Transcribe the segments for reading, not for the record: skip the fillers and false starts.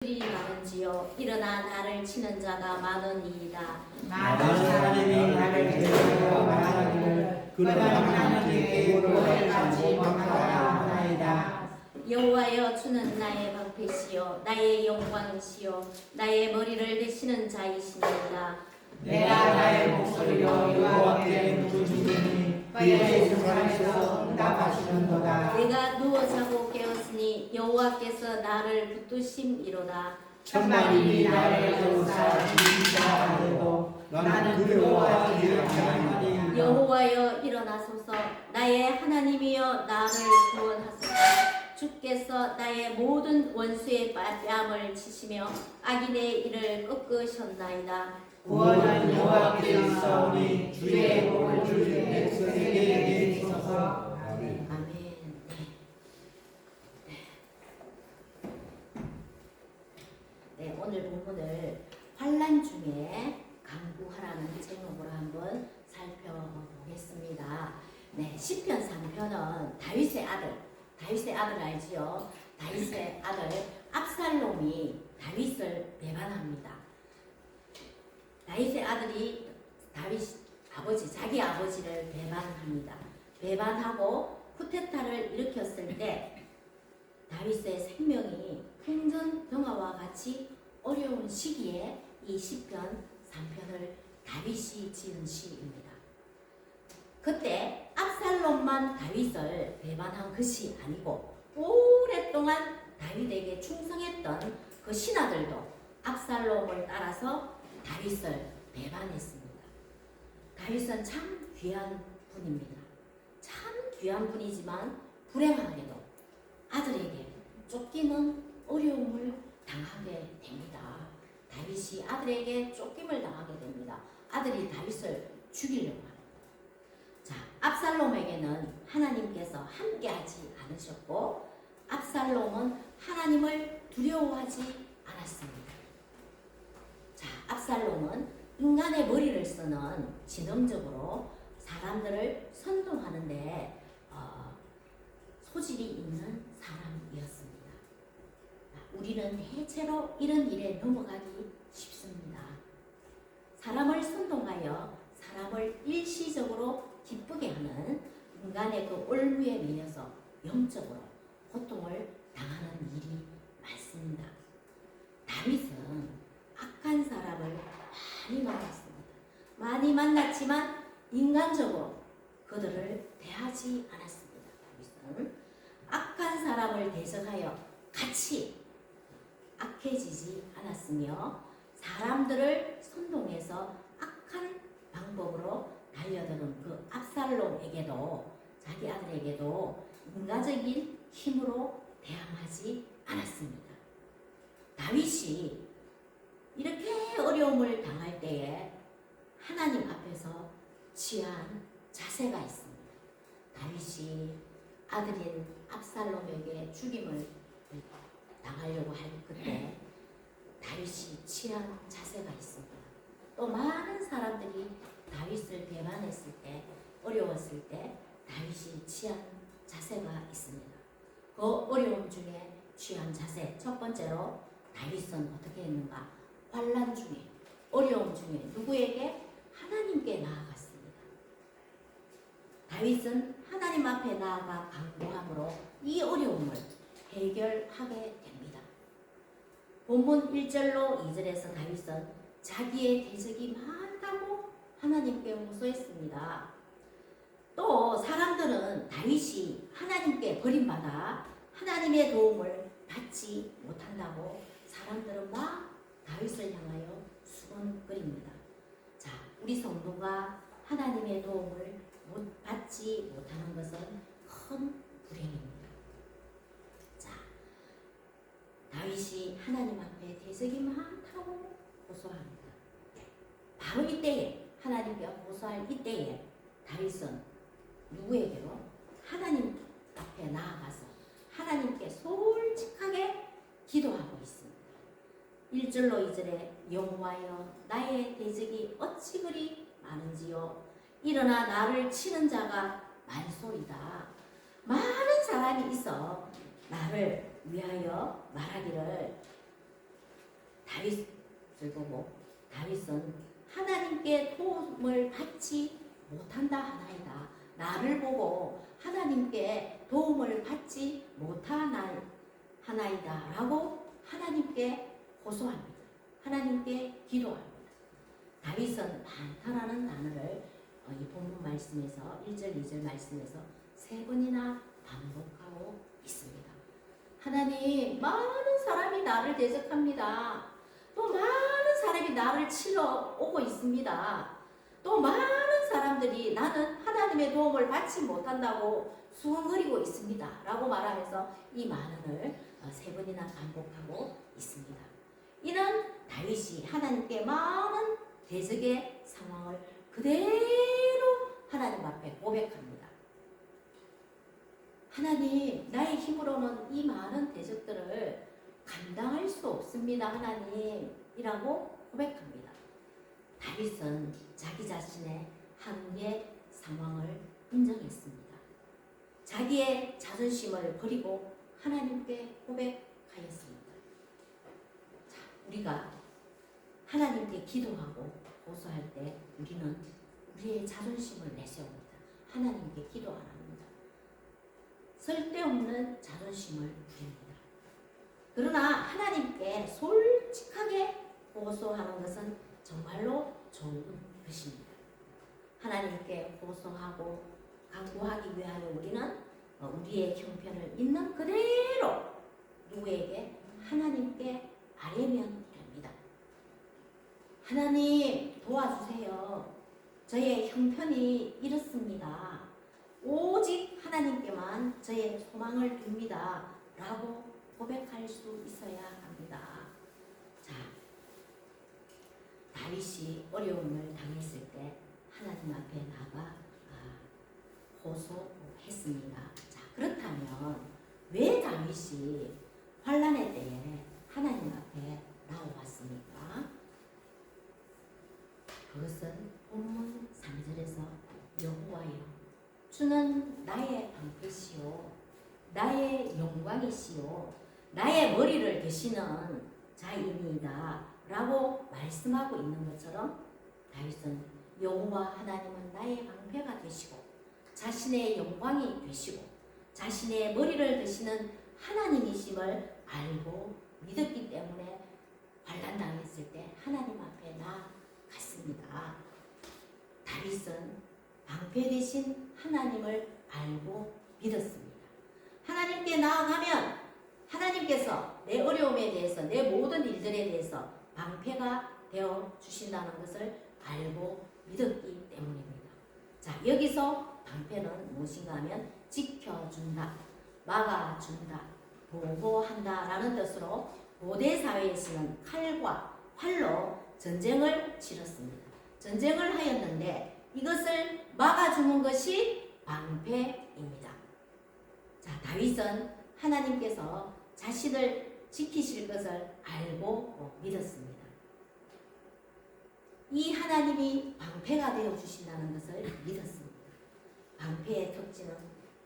일이 많은지요. 일어나 나를 치는 자가 많으니이다. 많은 사람이 나를 대하여 말하기를 그는 하나님께 보호를 받지 못하라 하나이다. 여호와여, 주는 나의 방패시요 나의 영광이시요 나의 머리를 대시는 자이시니이다. 내가 나의 목소리로 여호와께 부르짖으니 그의 성산에서 응답하시는도다. 내가 누워 자고 깨었으니 여호와께서 나를 붙드심이로다. 천만인이 나를 도우사 지키자 하여도 나는 두려워하지 아니하니. 여호와여, 일어나소서. 나의 하나님이여, 나를 구원하소서. 주께서 나의 모든 원수의 뺨을 치시며 악인의 일을 꺾으셨나이다. 구원은 여호와께 있사오니 주의 복을 주의 백성에게 주소서. 아멘. 아멘. 네, 오늘 본문을 환난 중에 강구하라는 제목으로 한번 살펴보겠습니다. 네, 시편 3편은 다윗의 아들 알지요? 다윗의 아들 압살롬이 다윗을 배반합니다. 다윗의 아들이 자기 아버지를 배반합니다. 배반하고 쿠데타를 일으켰을 때 다윗의 생명이 풍전등화와 같이 어려운 시기에 이 시편 3편을 다윗이 지은 시입니다. 그때 압살롬만 다윗을 배반한 것이 아니고 오랫동안 다윗에게 충성했던 그 신하들도 압살롬을 따라서 다윗을 배반했습니다. 다윗은 참 귀한 분입니다. 참 귀한 분이지만 불행하게도 아들에게 쫓기는 어려움을 당하게 됩니다. 다윗이 아들에게 쫓김을 당하게 됩니다. 아들이 다윗을 죽이려고 합니다. 자, 압살롬에게는 하나님께서 함께하지 않으셨고 압살롬은 하나님을 두려워하지 않았습니다. 자, 압살롬은 인간의 머리를 쓰는 지능적으로 사람들을 선동하는데 소질이 있는 사람이었습니다. 우리는 해체로 이런 일에 넘어가기 쉽습니다. 사람을 선동하여 사람을 일시적으로 기쁘게 하는 인간의 그 올무에 매여서 영적으로 고통을 당하는 일이 많습니다. 다윗은 악한 사람을 많이 만났습니다. 많이 만났지만 인간적으로 그들을 대하지 않았습니다. 다윗은 악한 사람을 대적하여 같이 악해지지 않았으며 사람들을 선동해서 악한 방법으로 달려드는 그 압살롬에게도 자기 아들에게도 인간적인 힘으로 대항하지 않았습니다. 다윗이 이렇게 어려움을 당할 때에 하나님 앞에서 취한 자세가 있습니다. 다윗이 아들인 압살롬에게 죽임을 당하려고 할 그때 다윗이 취한 자세가 있습니다. 또 많은 사람들이 다윗을 배반했을 때, 어려웠을 때 다윗이 취한 자세가 있습니다. 그 어려움 중에 취한 자세, 첫 번째로 다윗은 어떻게 했는가? 환난 중에, 어려움 중에 누구에게? 하나님께 나아갔습니다. 다윗은 하나님 앞에 나아가 간구함으로 이 어려움을 해결하게 됩니다. 본문 1절로 2절에서 다윗은 자기의 대적이 많다고 하나님께 호소했습니다. 또 사람들은 다윗이 하나님께 버림받아 하나님의 도움을 받지 못한다고 사람들은 막 다윗을 향하여 수군거립니다. 자, 우리 성도가 하나님의 도움을 받지 못하는 것은 큰 불행입니다. 자, 다윗이 하나님 앞에 대적이 많다고 호소합니다. 바로 이때에 하나님께 호소할 이때에 다윗은 누구에게로? 하나님 앞에 나아가서 하나님께 솔직하게 기도하고 있습니다. 1절로 2절에 여호와여, 나의 대적이 어찌 그리 많은지요. 일어나 나를 치는 자가 많소이다. 많은 사람이 있어 나를 위하여 말하기를 다윗을 보고 다윗은 하나님께 도움을 받지 못한다 하나이다. 나를 보고 하나님께 도움을 받지 못하나이다 라고 하나님께 고소합니다. 하나님께 기도합니다. 다윗은 많다라는 단어를 이 본문 말씀에서 1절 2절 말씀에서 3번이나 반복하고 있습니다. 하나님, 많은 사람이 나를 대적합니다. 또 많은 사람이 나를 치러 오고 있습니다. 또 많은 사람들이 나는 하나님의 도움을 받지 못한다고 수군거리고 있습니다. 라고 말하면서 이 많은을 3번이나 반복하고 있습니다. 이는 다윗이 하나님께 많은 대적의 상황을 그대로 하나님 앞에 고백합니다. 하나님, 나의 힘으로는 이 많은 대적들을 감당할 수 없습니다. 하나님이라고 고백합니다. 다윗은 자기 자신의 한계 상황을 인정했습니다. 자기의 자존심을 버리고 하나님께 고백하였습니다. 자, 우리가 하나님께 기도하고 고소할 때 우리는 우리의 자존심을 내세웁니다. 하나님께 기도 안 합니다. 쓸데없는 자존심을 부립니다. 그러나 하나님께 솔직하게 고소하는 것은 정말로 좋은 것입니다. 하나님께 고소하고 간구하기 위하여 우리는 우리의 형편을 있는 그대로 누구에게? 하나님께 아뢰면 됩니다. 하나님, 도와주세요. 저의 형편이 이렇습니다. 오직 하나님께만 저의 소망을 둡니다. 라고 고백할 수 있어야 합니다. 자, 다윗이 어려움을 당했을 때 하나님 앞에 나가 호소했습니다. 자, 그렇다면 왜 다윗이 환난의 때에 하나님 앞에 나와왔습니까? 그것은 본문 3절에서 여호와여, 주는 나의 방패시오, 나의 영광이시오, 나의 머리를 드시는 자이니이다 라고 말씀하고 있는 것처럼 다윗은 여호와 하나님은 나의 방패가 되시고 자신의 영광이 되시고 자신의 머리를 드시는 하나님이심을 알고 믿었기 때문에 환난당했을 때 하나님 앞에 나갔습니다. 다윗은 방패 되신 하나님을 알고 믿었습니다. 하나님께 나아가면 하나님께서 내 어려움에 대해서 내 모든 일들에 대해서 방패가 되어 주신다는 것을 알고 믿었기 때문입니다. 자, 여기서 방패는 무엇인가 하면 지켜준다, 막아준다, 보호한다 라는 뜻으로 고대 사회에서는 칼과 활로 전쟁을 치렀습니다. 전쟁을 하였는데 이것을 막아주는 것이 방패입니다. 자, 다윗은 하나님께서 자신을 지키실 것을 알고 믿었습니다. 이 하나님이 방패가 되어 주신다는 것을 믿었습니다. 방패의 특징은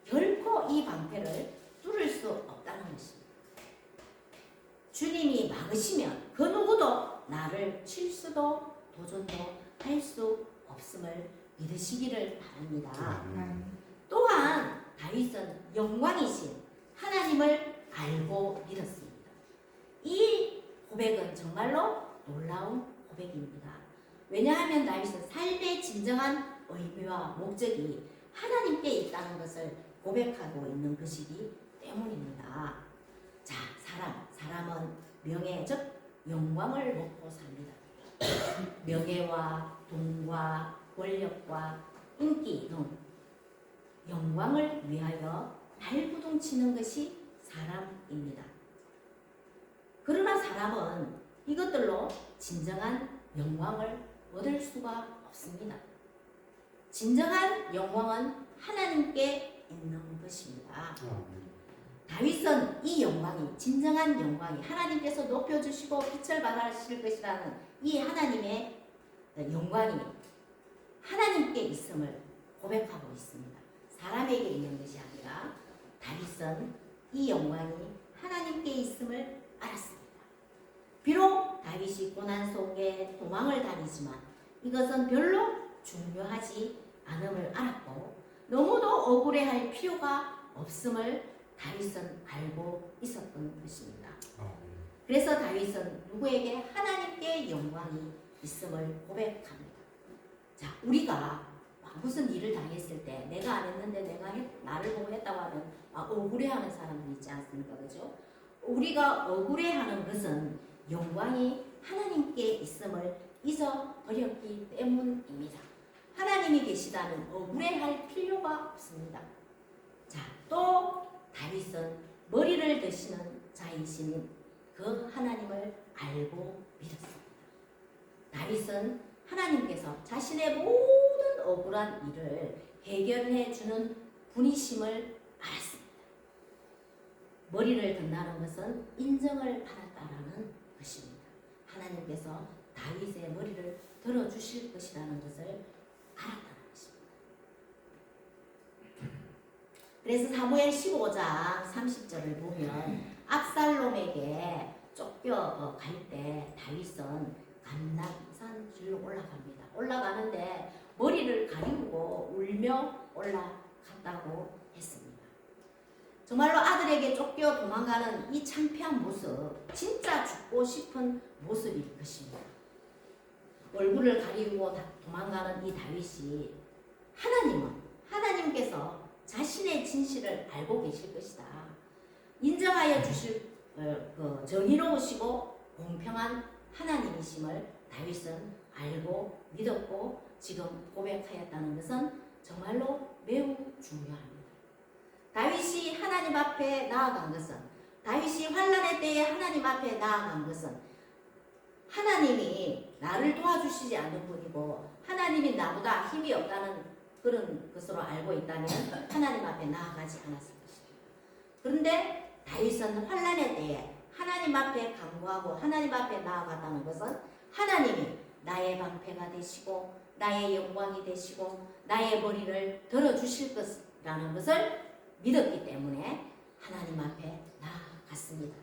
결코 이 방패를 뚫을 수 없다는 것입니다. 주님이 막으시면 그 누구도 나를 칠 수도 도전도 할 수 없음을 믿으시기를 바랍니다. 또한 다윗은 영광이신 하나님을 알고 믿었습니다. 이 고백은 정말로 놀라운 고백입니다. 왜냐하면 다윗은 삶의 진정한 의미와 목적이 하나님께 있다는 것을 고백하고 있는 것이기 때문입니다. 자, 사람은 명예, 즉 영광을 먹고 삽니다. 명예와 돈과 권력과 인기 등 영광을 위하여 발부둥치는 것이 사람입니다. 그러나 사람은 이것들로 진정한 영광을 얻을 수가 없습니다. 진정한 영광은 하나님께 있는 것입니다. 다윗은 이 영광이, 진정한 영광이 하나님께서 높여주시고 빛을 발하실 것이라는 이 하나님의 영광이 하나님께 있음을 고백하고 있습니다. 사람에게 있는 것이 아니라 다윗은 이 영광이 하나님께 있음을 알았습니다. 비록 다윗이 다윗이 고난 속에 도망을 다니지만 이것은 별로 중요하지 않음을 알았고 너무도 억울해할 필요가 없음을 다윗은 알고 있었던 것입니다. 그래서 다윗은 누구에게 하나님께 영광이 있음을 고백합니다. 자, 우리가 무슨 일을 당했을 때 내가 안 했는데 나를 보고 했다고 하면 억울해하는 사람도 있지 않습니까? 그죠? 우리가 억울해하는 것은 영광이 하나님께 있음을 잊어버렸기 때문입니다. 하나님이 계시다면 억울해할 필요가 없습니다. 자, 또 다윗은 머리를 드시는 자이신 그 하나님을 알고 믿었습니다. 다윗은 하나님께서 자신의 모든 억울한 일을 해결해 주는 분이심을 알았습니다. 머리를 든다는 것은 인정을 받았다라는 것입니다. 하나님께서 다윗의 머리를 들어주실 것이라는 것을 알았다는 것입니다. 그래서 사무엘 15장 30절을 보면 압살롬에게 쫓겨 갈 때 다윗은 감람산 길로 올라갑니다. 올라가는데 머리를 가리우고 울며 올라갔다고 했습니다. 정말로 아들에게 쫓겨 도망가는 이 창피한 모습, 진짜 죽고 싶은 모습일 것입니다. 얼굴을 가리우고 도망가는 이 다윗이 하나님께서 자신의 진실을 알고 계실 것이다. 인정하여 주실 정의로우시고 공평한 하나님이심을 다윗은 알고 믿었고 지금 고백하였다는 것은 정말로 매우 중요합니다. 다윗이 하나님 앞에 나아간 것은 다윗이 환난의 때에 하나님 앞에 나아간 것은 하나님이 나를 도와주시지 않는 분이고 하나님이 나보다 힘이 없다는 그런 것으로 알고 있다면 하나님 앞에 나아가지 않았을 것입니다. 그런데 다윗은 환난의 때에 하나님 앞에 간구하고 하나님 앞에 나아갔다는 것은 하나님이 나의 방패가 되시고 나의 영광이 되시고 나의 머리를 들어주실 것이라는 것을 믿었기 때문에 하나님 앞에 나아갔습니다.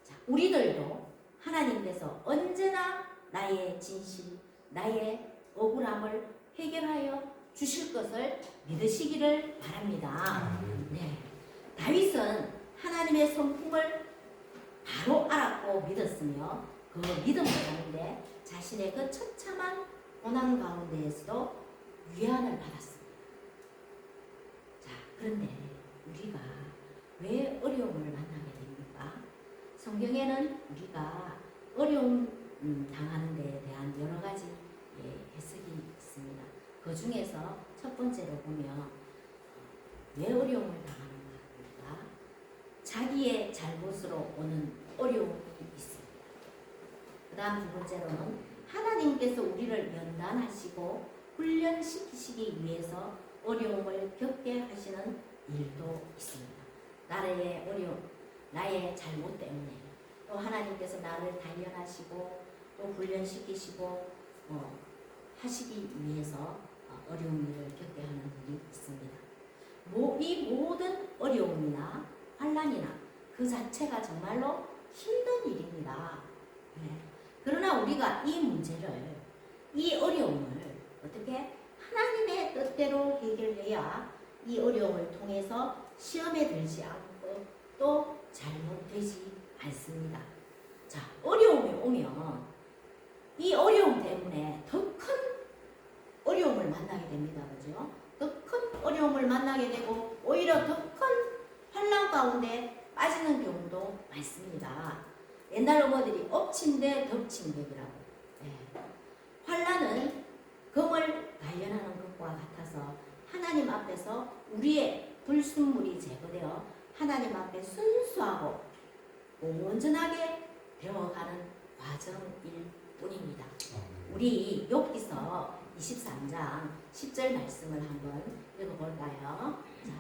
자, 우리들도 하나님께서 언제나 나의 진실, 나의 억울함을 해결하여 주실 것을 믿으시기를 바랍니다. 네. 다윗은 하나님의 성품을 바로 알았고 믿었으며 그 믿음을 가운데 자신의 그 처참한 고난 가운데에서도 위안을 받았습니다. 자, 그런데 우리가 왜 어려움을 만나게 됩니까? 성경에는 우리가 어려움 당하는 데에 대한 여러 가지 해석이 있습니다. 그 중에서 첫 번째로 보면 왜 어려움을 당하는가 합니까? 자기의 잘못으로 오는 어려움이 있습니다. 그 다음 두 번째로는 하나님께서 우리를 연단하시고 훈련시키시기 위해서 어려움을 겪게 하시는 일도 있습니다. 나의 잘못 때문에 또 하나님께서 나를 단련하시고 또 훈련시키시고 하시기 위해서 어려운 일을 겪게 하는 일이 있습니다. 이 모든 어려움이나 환난이나 그 자체가 정말로 힘든 일입니다. 네. 그러나 우리가 이 문제를, 이 어려움을 어떻게 하나님의 뜻대로 해결해야 이 어려움을 통해서 시험에 들지 않고 또 잘못되지 않습니다. 자, 어려움이 오면 이 어려움 때문에 더 큰 어려움을 만나게 됩니다. 그죠? 더 큰 어려움을 만나게 되고 오히려 더 큰 환난 가운데 빠지는 경우도 많습니다. 옛날 어머들이 엎친 데 덮친 격이라고. 네. 환난은 금을 단련하는 것과 같아서 하나님 앞에서 우리의 불순물이 제거되어 하나님 앞에 순수하고 온전하게 되어가는 과정일 뿐입니다. 우리 욥기서 23장 10절 말씀을 한번 읽어볼까요? 자,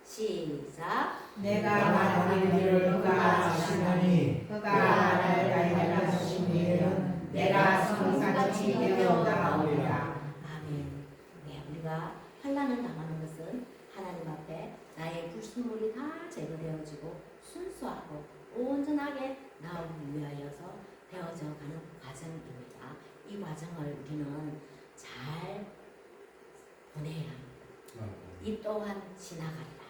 시작. 내가 말하는 일을 그가 아시나니 그가 나를 알려주신 일은 내가 성같이 되어나오리라. 아멘. 네, 우리가 환난을 당하는 것은 하나님 앞에 나의 불순물이 다 제거되어지고 순수하고 온전하게 나오기 위하여서 과정을 우리는 잘 보내야 합니다. 이 또한 지나간다.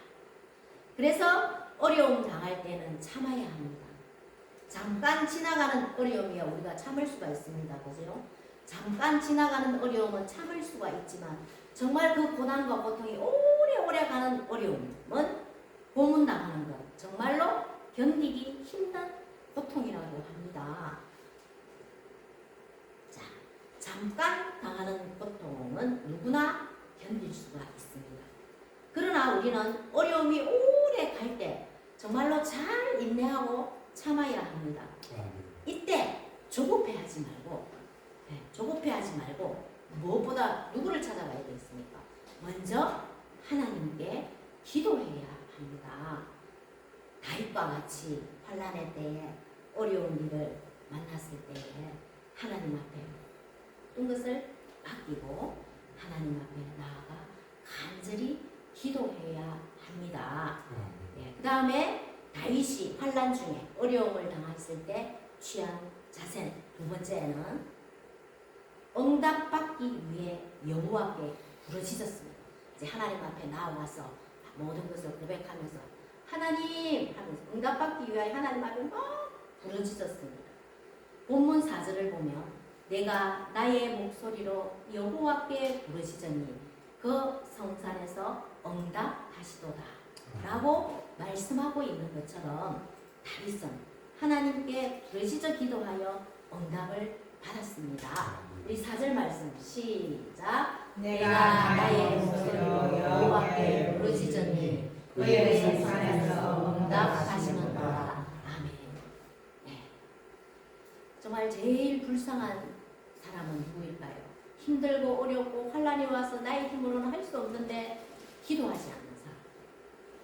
그래서 어려움 당할 때는 참아야 합니다. 잠깐 지나가는 어려움이야 우리가 참을 수가 있습니다. 그죠? 잠깐 지나가는 어려움은 참을 수가 있지만 정말 그 고난과 고통이 오래오래 가는 어려움은 고문당하는 것 정말로 견디기 힘든 고통이라고 합니다. 자, 잠깐 당하는 고통은 누구나 견딜 수가 있습니다. 그러나 우리는 어려움이 오래 갈 때 정말로 잘 인내하고 참아야 합니다. 이때 조급해하지 말고 무엇보다 누구를 찾아가야 되겠습니까? 먼저 하나님께 기도해야 합니다. 다윗과 같이 환난의 때에 어려운 일을 만났을 때에 하나님 앞에 모든 것을 맡기고 하나님 앞에 나아가 간절히 기도해야 합니다. 그 다음에 다윗이 환난 중에 어려움을 당했을 때 취한 자세 두 번째는 응답받기 위해 여호와께 부르짖었습니다. 이제 하나님 앞에 나와서 모든 것을 고백하면서 하나님 하면서 응답받기 위하여 하나님 앞에 막 부르짖었습니다. 본문 4절을 보면 내가 나의 목소리로 여호와께 부르짖으니 그 성산에서 응답하시도다 라고 말씀하고 있는 것처럼 다윗은 하나님께 부르짖어 기도하여 응답을 받았습니다. 우리 4절 말씀 시작. 내가 나의 목소리로 여호와께 부르짖으니 그의 성산에서 응답하시는도다. 아멘. 네. 정말 제일 불쌍한 사람은 누구일까요? 힘들고 어렵고 환난이 와서 나의 힘으로는 할 수 없는데 기도하지 않는 사람.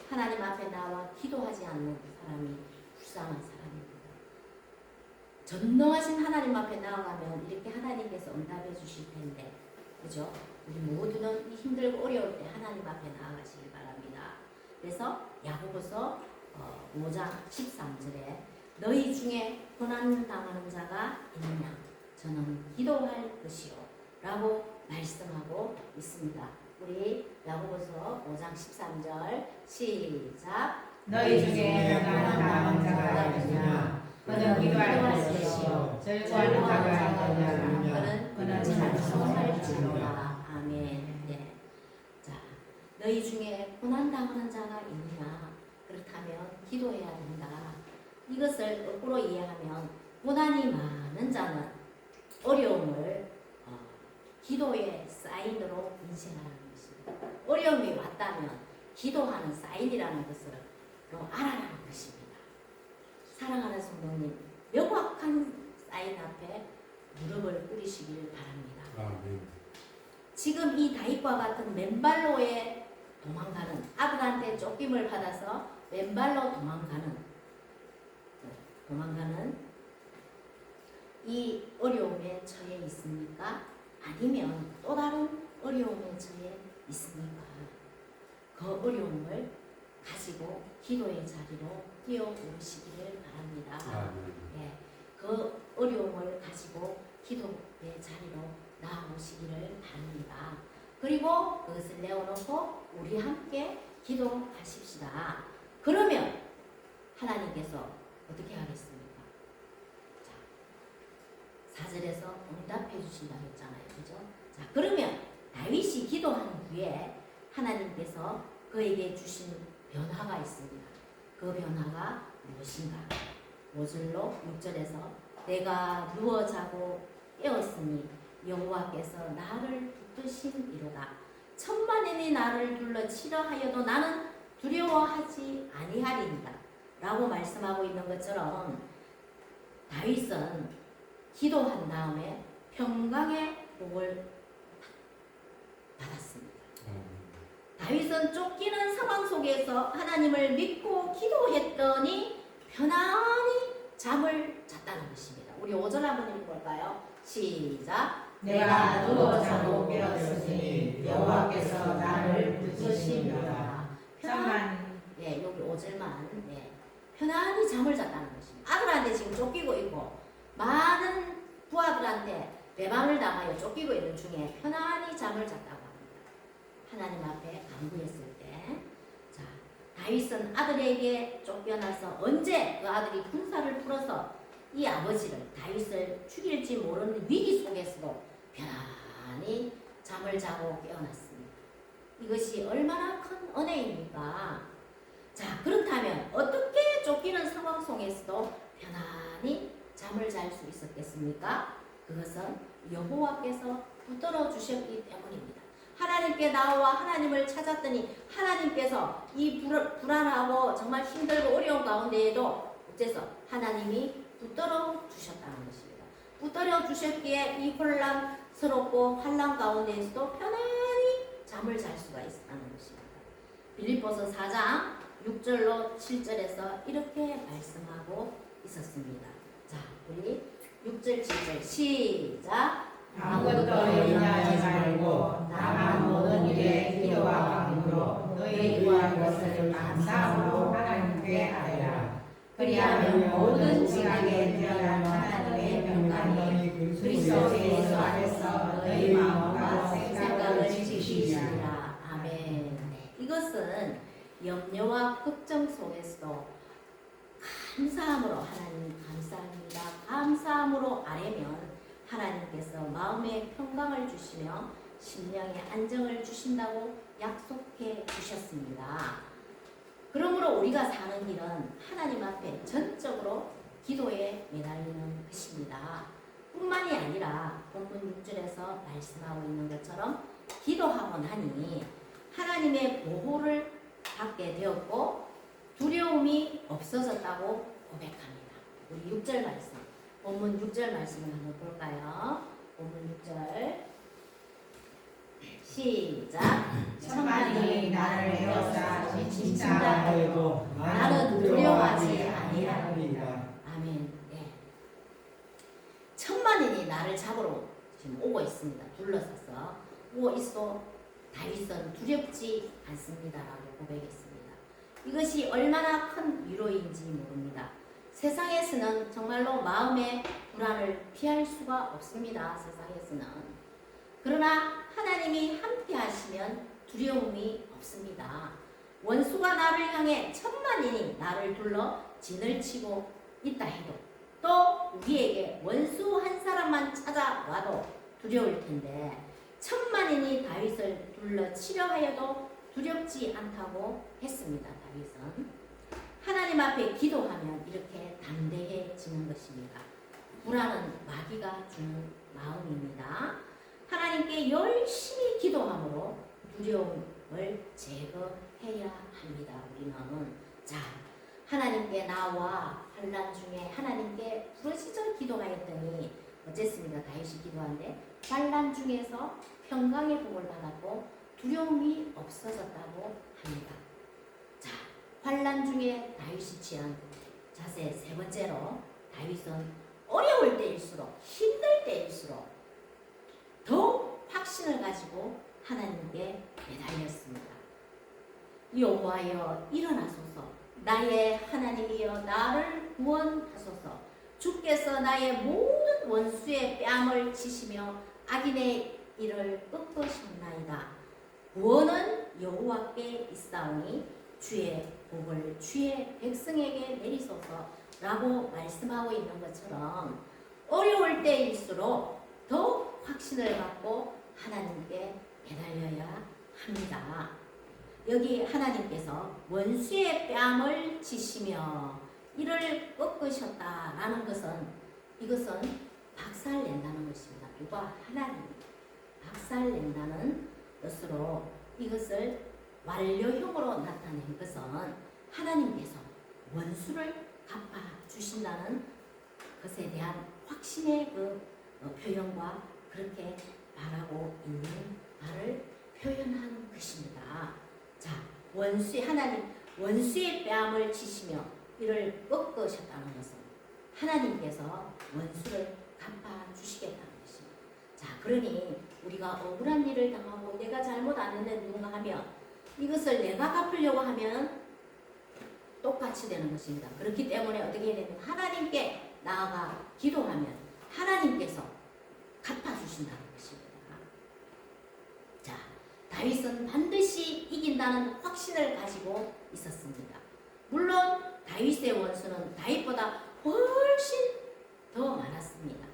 하나님 앞에 나와 기도하지 않는 사람이 불쌍한 사람입니다. 전능하신 하나님 앞에 나아가면 이렇게 하나님께서 응답해 주실 텐데, 그죠? 우리 모두는 이 힘들고 어려울 때 하나님 앞에 나아가시기 바랍니다. 그래서 야고보서 5장 13절에 너희 중에 고난 당하는 자가 있느냐? 저는 기도할 것이요 라고 말씀하고 있습니다. 우리 야고보서 5장 13절 시작. 너희 중에 고난 당하는 자가 있느냐? 그는 기도할 것이요 절구하는 자가 있느냐? 그는 찬송할지로다. 아멘. 네. 자, 너희 중에 고난 당하는 자가 있느냐? 그렇다면 기도해야 된다. 이것을 거꾸로 이해하면 고난이 많은 자는 어려움을 기도의 사인으로 인식하는 것입니다. 어려움이 왔다면 기도하는 사인이라는 것을 알아라는 것입니다. 사랑하는 성도님, 명확한 사인 앞에 무릎을 꿇으시길 바랍니다. 지금 이 다윗과 같은 맨발로에 도망가는 아들한테 쫓김을 받아서 맨발로 도망가는 이 어려움에 처해 있습니까? 아니면 또 다른 어려움에 처해 있습니까? 그 어려움을 가지고 기도의 자리로 뛰어오르시기를 바랍니다. 예, 그 어려움을 가지고 기도의 자리로 나오시기를 바랍니다. 그리고 그것을 내어놓고 우리 함께 기도하십시다. 그러면 하나님께서 어떻게 하겠습니까? 자, 4절에서 응답해 주신다고 했잖아요. 그죠? 자, 그러면 다윗이 기도한 후에 하나님께서 그에게 주신 변화가 있습니다. 그 변화가 무엇인가? 5절로 6절에서 내가 누워 자고 깨었으니 여호와께서 나를 붙드시리로다. 천만인이 나를 둘러 치려 하여도 나는 두려워하지 아니하리이다 라고 말씀하고 있는 것처럼 다윗은 기도한 다음에 평강의 복을 받았습니다. 다윗은 쫓기는 상황 속에서 하나님을 믿고 기도했더니 편안히 잠을 잤다는 것입니다. 우리 5절 한번 읽어볼까요? 시작. 내가 누워 자고 깨었으니 여호와께서 나를 붙드시리로다. 예, 여기 5절만 편안히 잠을 잤다는 것입니다. 아들한테 지금 쫓기고 있고 많은 부하들한테 배반을 당하여 쫓기고 있는 중에 편안히 잠을 잤다고 합니다. 하나님 앞에 간구했을 때, 자, 다윗은 아들에게 쫓겨나서 언제 그 아들이 군사를 풀어서 이 아버지를 다윗을 죽일지 모르는 위기 속에서도 편안히 잠을 자고 깨어났습니다. 이것이 얼마나 큰 은혜입니까? 자, 그렇다면 어떻게 쫓기는 상황 속에서도 편안히 잠을 잘 수 있었겠습니까? 그것은 여호와께서 붙들어 주셨기 때문입니다. 하나님께 나와 하나님을 찾았더니 하나님께서 이 불안하고 정말 힘들고 어려운 가운데에도 어째서 하나님이 붙들어 주셨다는 것입니다. 붙들어 주셨기에 이 혼란스럽고 환란 가운데에서도 편안히 잠을 잘 수가 있었다는 것입니다. 빌립보서 4장 6절로 7절에서 이렇게 말씀하고 있었습니다. 자, 우리 6절 7절 시작. 아무것도 염려하지 말고 다만 모든 일에 기도와 간구로 너희 구할 것을 감사함으로 하나님께 아뢰라. 그리하면 모든 지각에 뛰어난 하나님의 평강이 그리스도 예수 안에서 너희 마음과 생각을 지키시리라. 아멘. 이것은 염려와 걱정 속에서도 감사함으로 하나님 감사합니다. 감사함으로 아뢰면 하나님께서 마음의 평강을 주시며 심령의 안정을 주신다고 약속해 주셨습니다. 그러므로 우리가 사는 일은 하나님 앞에 전적으로 기도에 매달리는 것입니다. 뿐만이 아니라 본문 6절에서 말씀하고 있는 것처럼 기도하고 나니 하나님의 보호를 받게 되었고 두려움이 없어졌다고 고백합니다. 우리 6절 말씀, 본문 6절 말씀을 한번 볼까요? 본문 6절 시작. 천만이 나를 에워싸 진짜 진짜 해도 나는 두려워하지 아니하리라. 아니하리라. 아멘. 네. 천만인이 나를 잡으러 지금 오고 있습니다. 둘러서서 오고 있어 다윗은 두렵지 않습니다라고 고백했습니다. 이것이 얼마나 큰 위로인지 모릅니다. 세상에서는 정말로 마음의 불안을 피할 수가 없습니다. 세상에서는. 그러나 하나님이 함께 하시면 두려움이 없습니다. 원수가 나를 향해 천만인이 나를 둘러 진을 치고 있다 해도 또 우리에게 원수 한 사람만 찾아와도 두려울 텐데 천만인이 다윗을 둘러 치려 하여도 두렵지 않다고 했습니다. 다윗은 하나님 앞에 기도하면 이렇게 담대해지는 것입니다. 불안은 마귀가 주는 마음입니다. 하나님께 열심히 기도함으로 두려움을 제거해야 합니다. 우리는 자, 하나님께 나와 환난 중에 하나님께 부르짖어 기도하였더니 어쨌습니까? 다윗이 기도한데 환난 중에서 평강의 복을 받았고 두려움이 없어졌다고 합니다. 자, 환난 중에 다윗이 취한 자세 세 번째로 다윗은 어려울 때일수록 힘들 때일수록 더 확신을 가지고 하나님께 매달렸습니다. 여호와여 일어나소서 나의 하나님이여 나를 구원하소서 주께서 나의 모든 원수의 뺨을 치시며 악인의 일을 꺾으셨나이다. 구원은 여호와께 있사오니 주의 복을 주의 백성에게 내리소서라고 말씀하고 있는 것처럼 어려울 때일수록 더 확신을 갖고 하나님께 매달려야 합니다. 여기 하나님께서 원수의 뺨을 치시며 이를 꺾으셨다라는 것은 이것은 박살낸다는 것입니다. 누가 하나님 박살낸다는 것으로 이것을 완료형으로 나타낸 것은 하나님께서 원수를 갚아주신다는 것에 대한 확신의 그 표현과 그렇게 말하고 있는 바를 표현한 것입니다. 자, 하나님 원수의 뺨을 치시며 이를 꺾으셨다는 것은 하나님께서 원수를 갚아주시겠다는 것입니다. 자, 그러니 우리가 억울한 일을 당하고 내가 잘못 안 했는데 누군가 하면 이것을 내가 갚으려고 하면 똑같이 되는 것입니다. 그렇기 때문에 어떻게 되면 하나님께 나아가 기도하면 하나님께서 갚아 도와주신다는 것입니다. 자, 다윗은 반드시 이긴다는 확신을 가지고 있었습니다. 물론 다윗의 원수는 다윗보다 훨씬 더 많았습니다.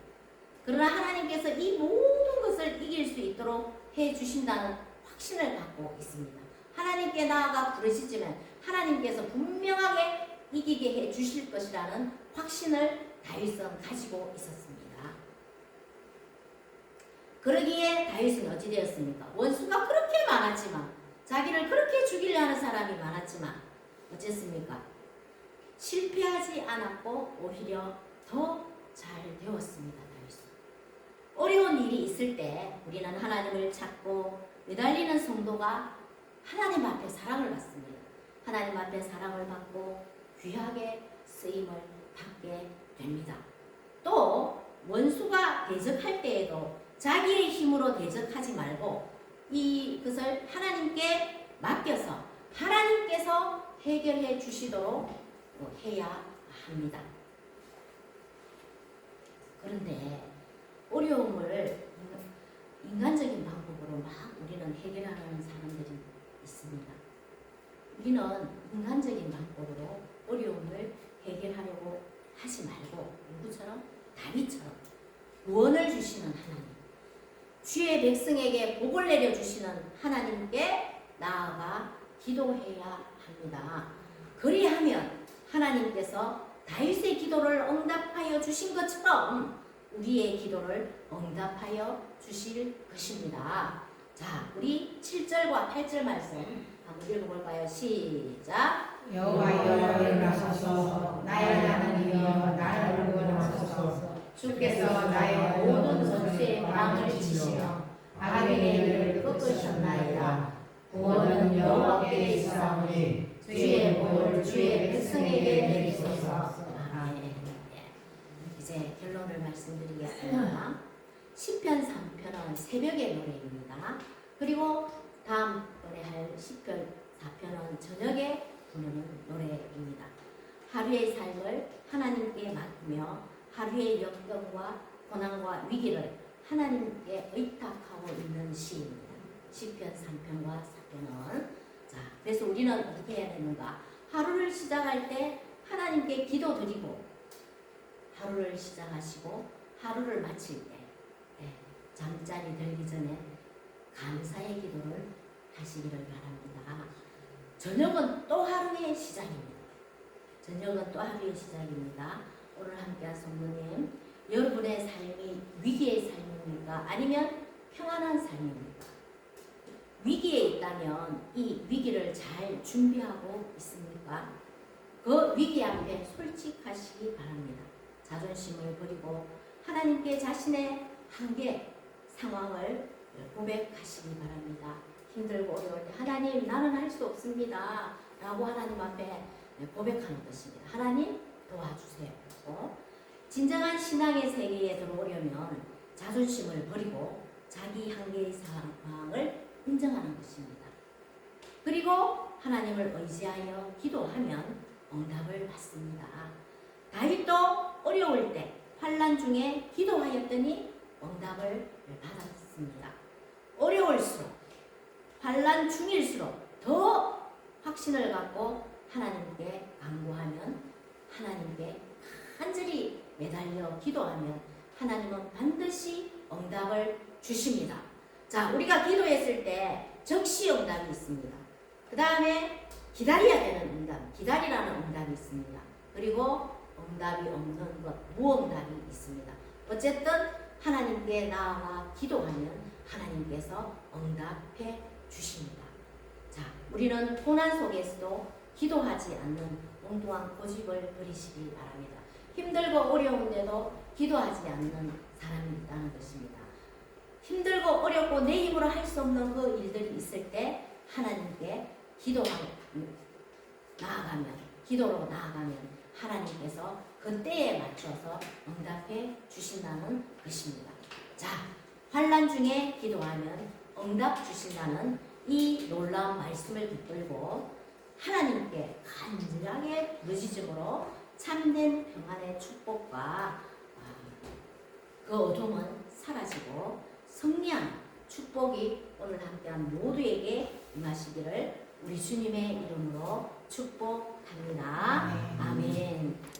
그러나 하나님께서 이 모든 것을 이길 수 있도록 해주신다는 확신을 갖고 있습니다. 하나님께 나아가 부르짖으면 하나님께서 분명하게 이기게 해주실 것이라는 확신을 다윗은 가지고 있었습니다. 그러기에 다윗은 어찌 되었습니까? 원수가 그렇게 많았지만, 자기를 그렇게 죽이려 하는 사람이 많았지만 어쨌습니까? 실패하지 않았고 오히려 더 잘 되었습니다. 다윗은. 어려운 일이 있을 때 우리는 하나님을 찾고 매달리는 성도가 하나님 앞에 사랑을 받습니다. 하나님 앞에 사랑을 받고 귀하게 쓰임을 받게 됩니다. 또 원수가 대적할 때에도 자기의 힘으로 대적하지 말고 이것을 하나님께 맡겨서 하나님께서 해결해 주시도록 해야 합니다. 그런데 어려움을 인간적인 방법으로 막 우리는 해결하는 사람들이 있습니다. 우리는 인간적인 방법으로 어려움을 해결하려고 하지 말고 누구처럼? 다윗처럼 구원을 주시는 하나님, 주의 백성에게 복을 내려주시는 하나님께 나아가 기도해야 합니다. 그리하면 하나님께서 다윗의 기도를 응답하여 주신 것처럼 우리의 기도를 응답하여 주실 것입니다. 자, 우리 7절과 8절 말씀 한번 읽어볼까요? 시작. 여호와여 일어나소서. 나의 하나님이여 나를 구원하소서. 주께서 나의 모든 전투의 방을 치시며 악인의 일을 꺾으셨나이다. 구원은 여호와께 있사오니 주의 복을 주의 백성에게 내리소서. 아멘. 이제 결론을 말씀드리겠습니다. 시편 3편은 새벽의 노래입니다. 그리고 다음번에 할 시편 4편은 저녁에 부르는 노래입니다. 하루의 삶을 하나님께 맡기며 하루의 역경과 고난과 위기를 하나님께 의탁하고 있는 시입니다. 시편 3편과 4편은 자, 그래서 우리는 어떻게 해야 되는가? 하루를 시작할 때 하나님께 기도드리고 하루를 시작하시고 하루를 마칠 때 잠자리 들기 전에 감사의 기도를 하시기를 바랍니다. 저녁은 또 하루의 시작입니다. 저녁은 또 하루의 시작입니다. 오늘 함께한 성도님, 여러분의 삶이 위기의 삶입니까? 아니면 평안한 삶입니까? 위기에 있다면 이 위기를 잘 준비하고 있습니까? 그 위기 앞에 솔직하시기 바랍니다. 자존심을 버리고 하나님께 자신의 한계, 상황을 고백하시기 바랍니다. 힘들고 어려울 때 하나님 나는 할 수 없습니다 라고 하나님 앞에 고백하는 것입니다. 하나님 도와주세요. 진정한 신앙의 세계에 들어오려면 자존심을 버리고 자기 한계의 상황을 인정하는 것입니다. 그리고 하나님을 의지하여 기도하면 응답을 받습니다. 다윗도 어려울 때 환난 중에 기도하였더니 응답을 받았습니다. 어려울수록 환난 중일수록 더 확신을 갖고 하나님께 간구하면 하나님께 간절히 매달려 기도하면 하나님은 반드시 응답을 주십니다. 자, 우리가 기도했을 때 즉시 응답이 있습니다. 그 다음에 기다려야 되는 응답, 기다리라는 응답이 있습니다. 그리고 응답이 없는 것, 무응답이 있습니다. 어쨌든 하나님께 나아가 기도하면 하나님께서 응답해 주십니다. 자, 우리는 고난 속에서도 기도하지 않는 엉뚱한 고집을 버리시기 바랍니다. 힘들고 어려운데도 기도하지 않는 사람이 있다는 것입니다. 힘들고 어렵고 내 힘으로 할 수 없는 그 일들이 있을 때 하나님께 기도로 나아가면 하나님께서 그때에 맞춰서 응답해 주신다는 것입니다. 자, 환난 중에 기도하면 응답 주신다는 이 놀라운 말씀을 붙들고 하나님께 간절하게 부르짖음으로 참된 평안의 축복과 그 어둠은 사라지고 승리한 축복이 오늘 함께한 모두에게 임하시기를 우리 주님의 이름으로 축복합니다. 아멘.